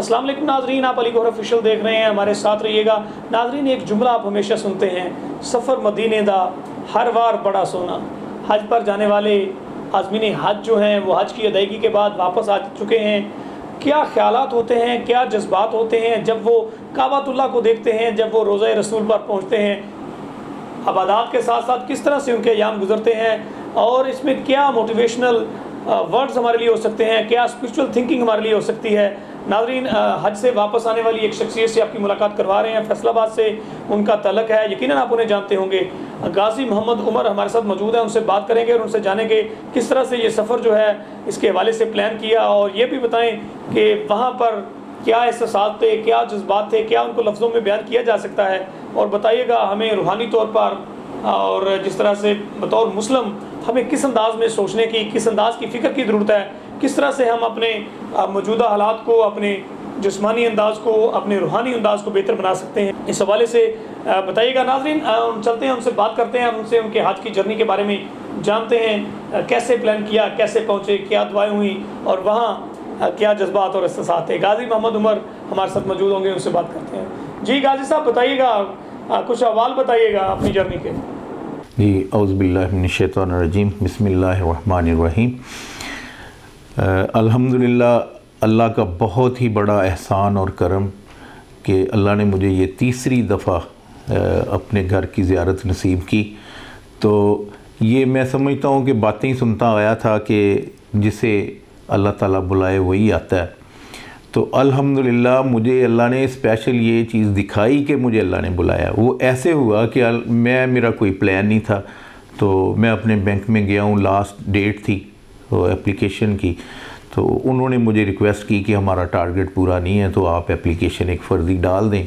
अस्सलाम वालेकुम नाजरीन, आप अली गौहर ऑफिशियल देख रहे हैं, हमारे साथ रहिएगा। नाजरीन, एक जुमला आप हमेशा सुनते हैं, सफ़र मदीने दा हर वार बड़ा सोना। हज पर जाने वाले आज़मीन हज जो हैं वो हज की अदायगी के बाद वापस आ चुके हैं। क्या ख़यालात होते हैं, क्या जज्बात होते हैं जब वो काबतुल्लाह को देखते हैं, जब वो रोज़ा रसूल पर पहुँचते हैं। इबादत के साथ साथ किस तरह से उनके अयाम गुजरते हैं और इसमें क्या मोटिवेशनल वर्ड्स हमारे लिए हो सकते हैं, क्या स्पिरिचुअल थिंकिंग हमारे लिए हो सकती है। नाज़रीन, हज से वापस आने वाली एक शख्सियत से आपकी मुलाकात करवा रहे हैं, फैसलाबाद से उनका तलक है, यकीनन आप उन्हें जानते होंगे। गाजी मोहम्मद उमर हमारे साथ मौजूद हैं, उनसे बात करेंगे और उनसे जानेंगे किस तरह से ये सफ़र जो है इसके हवाले से प्लान किया, और ये भी बताएँ कि वहाँ पर क्या एहसास थे, क्या जज्बात थे, क्या उनको लफ्ज़ों में बयान किया जा सकता है। और बताइएगा हमें रूहानी तौर पर और जिस तरह से बतौर मुस्लिम हमें किस अंदाज़ में सोचने की, किस अंदाज़ की फ़िक्र की ज़रूरत है, किस तरह से हम अपने मौजूदा हालात को, अपने जिस्मानी अंदाज़ को, अपने रूहानी अंदाज़ को बेहतर बना सकते हैं। इस हवाले से बताइएगा। नाज़रीन, चलते हैं, उनसे बात करते हैं, उनसे उनके हज की जर्नी के बारे में जानते हैं, कैसे प्लान किया, कैसे पहुँचे, क्या दुआएँ हुई और वहाँ क्या जज्बात और एहसास थे। गाजी मोहम्मद उमर हमारे साथ मौजूद होंगे, उनसे बात करते हैं। जी गाजी साहब, बताइएगा, कुछ अहवाल बताइएगा अपनी जर्नी के। जी, औज़ुबिल्लाहि मिनश्शैतानिर्रजीम, बिस्मिल्लाहिर्रहमानिर्रहीम। अल्हम्दुलिल्लाह, अल्लाह का बहुत ही बड़ा एहसान और करम कि अल्लाह ने मुझे ये तीसरी दफ़ा अपने घर की ज़ियारत नसीब की। तो ये मैं समझता हूँ कि बातें ही सुनता आया था कि जिसे अल्लाह ताला बुलाए वही आता है। तो अल्हम्दुलिल्लाह मुझे अल्लाह ने स्पेशल ये चीज़ दिखाई कि मुझे अल्लाह ने बुलाया। वो ऐसे हुआ कि मेरा कोई प्लान नहीं था। तो मैं अपने बैंक में गया हूँ, लास्ट डेट थी तो एप्लीकेशन की, तो उन्होंने मुझे रिक्वेस्ट की कि हमारा टारगेट पूरा नहीं है तो आप एप्लीकेशन एक फ़र्ज़ी डाल दें,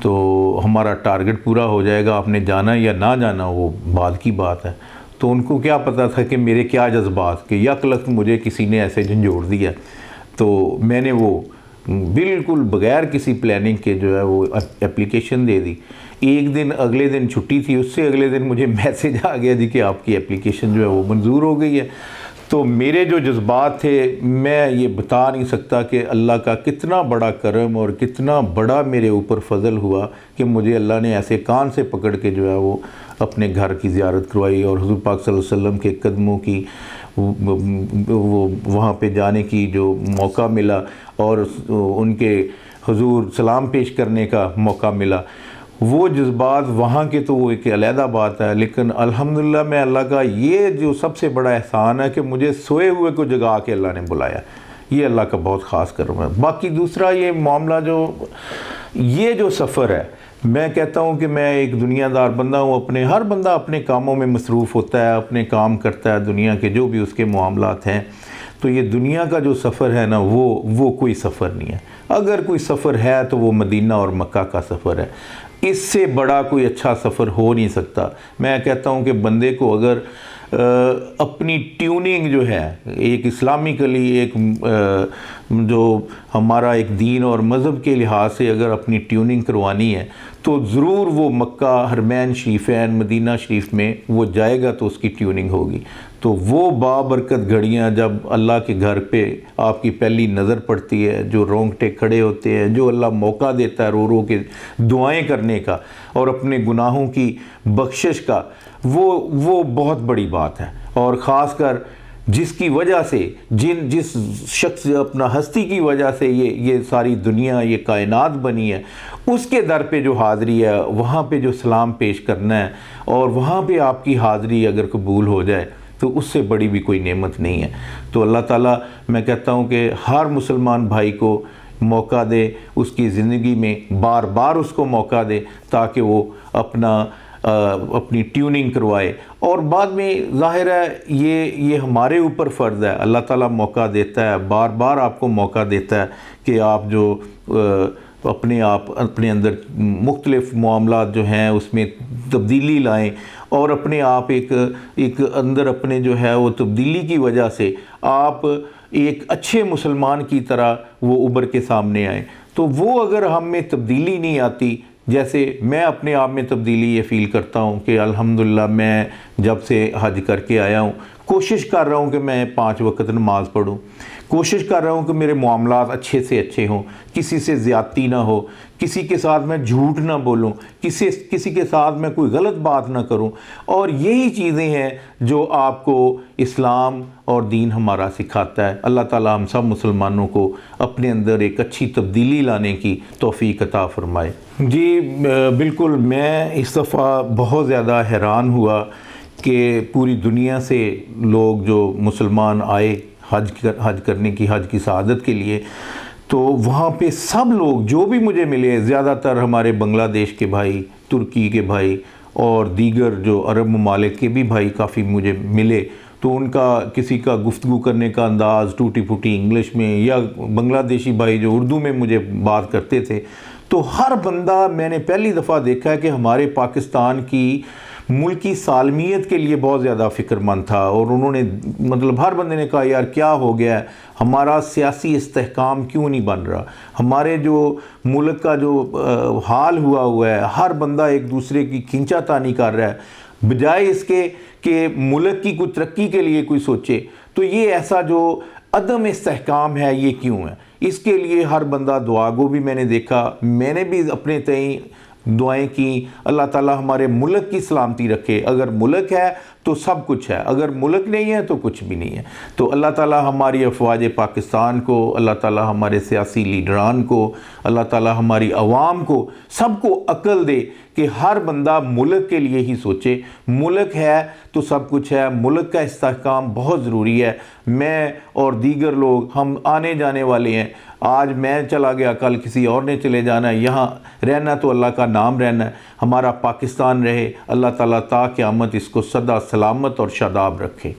तो हमारा टारगेट पूरा हो जाएगा, आपने जाना या ना जाना वो बाद की बात है। तो उनको क्या पता था कि मेरे क्या जज्बात, कि यकलख्त मुझे किसी ने ऐसे झंझोड़ दिया। तो मैंने वो बिल्कुल बग़ैर किसी प्लानिंग के जो है वो एप्लीकेशन दे दी। एक दिन, अगले दिन छुट्टी थी, उससे अगले दिन मुझे मैसेज आ गया जी कि आपकी एप्लीकेशन जो है वो मंजूर हो गई है। तो मेरे जो जज्बात थे, मैं ये बता नहीं सकता कि अल्लाह का कितना बड़ा करम और कितना बड़ा मेरे ऊपर फजल हुआ कि मुझे अल्लाह ने ऐसे कान से पकड़ के जो है वो अपने घर की ज़ियारत करवाई और हुज़ूर पाक सल्लल्लाहु अलैहि वसल्लम के कदमों की वो वहाँ पे जाने की जो मौका मिला और उनके हुज़ूर सलाम पेश करने का मौका मिला। वो जज्बात वहाँ के तो वो एक अलहदा बात है, लेकिन अल्हम्दुलिल्लाह मैं अल्लाह का ये जो सबसे बड़ा एहसान है कि मुझे सोए हुए को जगा के अल्लाह ने बुलाया, ये अल्लाह का बहुत ख़ास करम है। बाकी दूसरा ये मामला ये जो सफ़र है, मैं कहता हूँ कि मैं एक दुनियादार बंदा हूँ। हर बंदा अपने कामों में मसरूफ़ होता है, अपने काम करता है, दुनिया के जो भी उसके मामलात हैं। तो ये दुनिया का जो सफ़र है ना, वो कोई सफ़र नहीं है। अगर कोई सफ़र है तो वो मदीना और मक्का का सफ़र है। इससे बड़ा कोई अच्छा सफ़र हो नहीं सकता। मैं कहता हूँ कि बंदे को अगर अपनी ट्यूनिंग जो है एक इस्लामिकली, एक जो हमारा एक दीन और मज़हब के लिहाज से अगर अपनी ट्यूनिंग करवानी है तो ज़रूर वो मक्का, हरमैन शरीफ़ैन, मदीना शरीफ में वो जाएगा तो उसकी ट्यूनिंग होगी। तो वो बाबरकत घड़ियाँ जब अल्लाह के घर पे आपकी पहली नज़र पड़ती है, जो रोंगटे खड़े होते हैं, जो अल्लाह मौका देता है रो रो के दुआएं करने का और अपने गुनाहों की बख्शिश का, वो बहुत बड़ी बात है। और ख़ास कर जिसकी वजह से जिस शख्स अपना हस्ती की वजह से ये सारी दुनिया, ये कायनात बनी है, उसके दर पे जो हाज़री है, वहाँ पे जो सलाम पेश करना है और वहाँ पे आपकी हाज़री अगर कबूल हो जाए तो उससे बड़ी भी कोई नेमत नहीं है। तो अल्लाह ताला, मैं कहता हूँ कि हर मुसलमान भाई को मौका दे, उसकी ज़िंदगी में बार बार उसको मौका दे ताकि वो अपनी ट्यूनिंग करवाए। और बाद में ज़ाहिर है ये हमारे ऊपर फ़र्ज़ है। अल्लाह ताला मौका देता है, बार बार आपको मौका देता है कि आप जो अपने अंदर मुख्तलिफ़ मामलात जो हैं उसमें तब्दीली लाएं और अपने आप एक अंदर अपने जो है वो तब्दीली की वजह से आप एक अच्छे मुसलमान की तरह वो उभर के सामने आए। तो वो अगर हम में तब्दीली नहीं आती, जैसे मैं अपने आप में तब्दीली ये फ़ील करता हूँ कि अल्हम्दुलिल्लाह मैं जब से हज करके आया हूँ कोशिश कर रहा हूँ कि मैं 5 वक्त नमाज़ पढ़ूँ, कोशिश कर रहा हूँ कि मेरे मामलात अच्छे से अच्छे हों, किसी से ज़्यादती ना हो, किसी के साथ मैं झूठ ना बोलूँ, किसी के साथ मैं कोई गलत बात ना करूँ। और यही चीज़ें हैं जो आपको इस्लाम और दीन हमारा सिखाता है। अल्लाह ताला हम सब मुसलमानों को अपने अंदर एक अच्छी तब्दीली लाने की तौफ़ीक अता फ़रमाए। जी बिल्कुल, मैं इस दफ़ा बहुत ज़्यादा हैरान हुआ कि पूरी दुनिया से लोग जो मुसलमान आए हज करने की, हज की सआदत के लिए, तो वहाँ पे सब लोग जो भी मुझे मिले, ज़्यादातर हमारे बांग्लादेश के भाई, तुर्की के भाई और दीगर जो अरब ममालिक के भी भाई काफ़ी मुझे मिले। तो उनका किसी का गुफ्तगू करने का अंदाज़ टूटी फूटी इंग्लिश में, या बांग्लादेशी भाई जो उर्दू में मुझे बात करते थे, तो हर बंदा मैंने पहली दफ़ा देखा है कि हमारे पाकिस्तान की मुल्की सालमियत के लिए बहुत ज़्यादा फ़िक्रमंद था। और उन्होंने मतलब हर बंदे ने कहा यार क्या हो गया है, हमारा सियासी इस्तेहकाम क्यों नहीं बन रहा, हमारे जो मुल्क का जो हाल हुआ है, हर बंदा एक दूसरे की खींचातानी कर रहा है बजाय इसके कि मुल्क की कुछ तरक्की के लिए कोई सोचे। तो ये ऐसा जो अदम इस्तेहकाम है ये क्यों है, इसके लिए हर बंदा दुआ गो भी मैंने देखा। मैंने भी अपने तय दुआएं की, अल्लाह ताला हमारे मुल्क की सलामती रखे। अगर मुल्क है तो सब कुछ है, अगर मुल्क नहीं है तो कुछ भी नहीं है। तो अल्लाह ताला हमारी अफवाज पाकिस्तान को, अल्लाह ताला हमारे सियासी लीडरान को, अल्लाह ताला हमारी अवाम को, सबको अक्ल दे कि हर बंदा मुल्क के लिए ही सोचे। मुल्क है तो सब कुछ है, मुल्क का इस्तेहकाम बहुत ज़रूरी है। मैं और दीगर लोग हम आने जाने वाले हैं, आज मैं चला गया, कल किसी और ने चले जाना है। यहाँ रहना तो अल्लाह का नाम रहना है। हमारा पाकिस्तान रहे, अल्लाह ताला ता क़यामत इसको सदा सलामत और शादाब रखे।